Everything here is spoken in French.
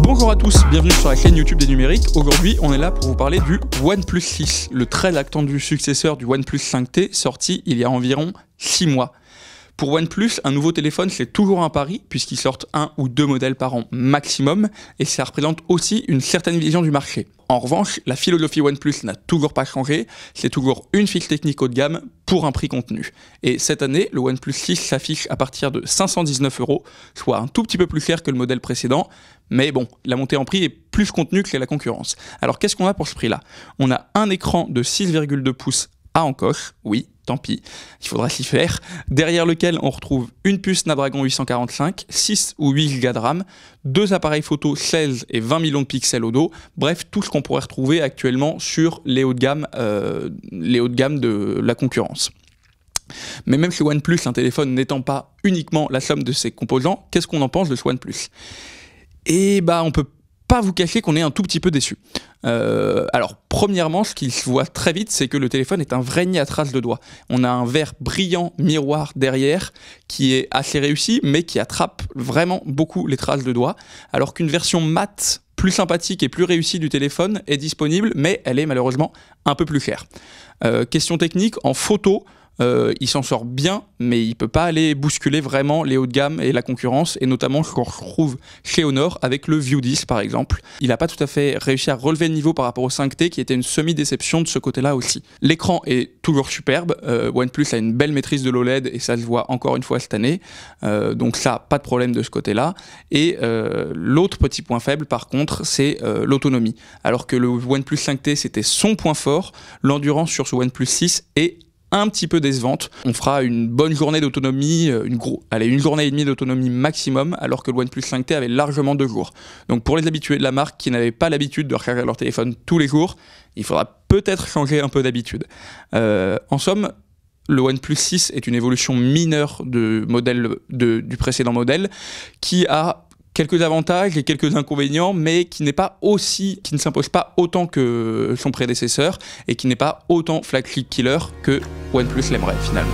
Bonjour à tous, bienvenue sur la chaîne YouTube des numériques. Aujourd'hui, on est là pour vous parler du OnePlus 6, le très attendu successeur du OnePlus 5T, sorti il y a environ 6 mois. Pour OnePlus, un nouveau téléphone, c'est toujours un pari, puisqu'ils sortent 1 ou 2 modèles par an maximum, et ça représente aussi une certaine vision du marché. En revanche, la philosophie OnePlus n'a toujours pas changé, c'est toujours une fiche technique haut de gamme pour un prix contenu. Et cette année, le OnePlus 6 s'affiche à partir de 519 €, soit un tout petit peu plus cher que le modèle précédent, mais bon, la montée en prix est plus contenue que la concurrence. Alors qu'est-ce qu'on a pour ce prix-là? On a un écran de 6,2 pouces à encoche, oui, tant pis, il faudra s'y faire, derrière lequel on retrouve une puce Snapdragon 845, 6 ou 8 Go de RAM, 2 appareils photo 16 et 20 millions de pixels au dos, bref, tout ce qu'on pourrait retrouver actuellement sur les hauts de gamme de la concurrence. Mais même chez OnePlus, un téléphone n'étant pas uniquement la somme de ses composants, qu'est-ce qu'on en pense de ce OnePlus? Et bah, on peut pas vous cacher qu'on est un tout petit peu déçu. Alors, premièrement, ce qui se voit très vite, c'est que le téléphone est un vrai nid à traces de doigts. On a un verre brillant miroir derrière qui est assez réussi, mais qui attrape vraiment beaucoup les traces de doigts, alors qu'une version mat plus sympathique et plus réussie du téléphone est disponible, mais elle est malheureusement un peu plus chère. Question technique, en photo, il s'en sort bien, mais il peut pas aller bousculer vraiment les hauts de gamme et la concurrence, et notamment ce qu'on retrouve chez Honor avec le View 10 par exemple. Il n'a pas tout à fait réussi à relever le niveau par rapport au 5T qui était une semi-déception de ce côté-là aussi. L'écran est toujours superbe, OnePlus a une belle maîtrise de l'OLED et ça se voit encore une fois cette année, donc ça, pas de problème de ce côté-là. Et l'autre petit point faible par contre, c'est l'autonomie. Alors que le OnePlus 5T c'était son point fort, l'endurance sur ce OnePlus 6 est un petit peu décevante. On fera une bonne journée d'autonomie, une journée et demie d'autonomie maximum, alors que le OnePlus 5T avait largement 2 jours. Donc pour les habitués de la marque qui n'avaient pas l'habitude de recharger leur téléphone tous les jours, il faudra peut-être changer un peu d'habitude. En somme, le OnePlus 6 est une évolution mineure du précédent modèle, qui a quelques avantages et quelques inconvénients, mais qui ne s'impose pas autant que son prédécesseur et qui n'est pas autant flagship killer que OnePlus l'aimerait finalement.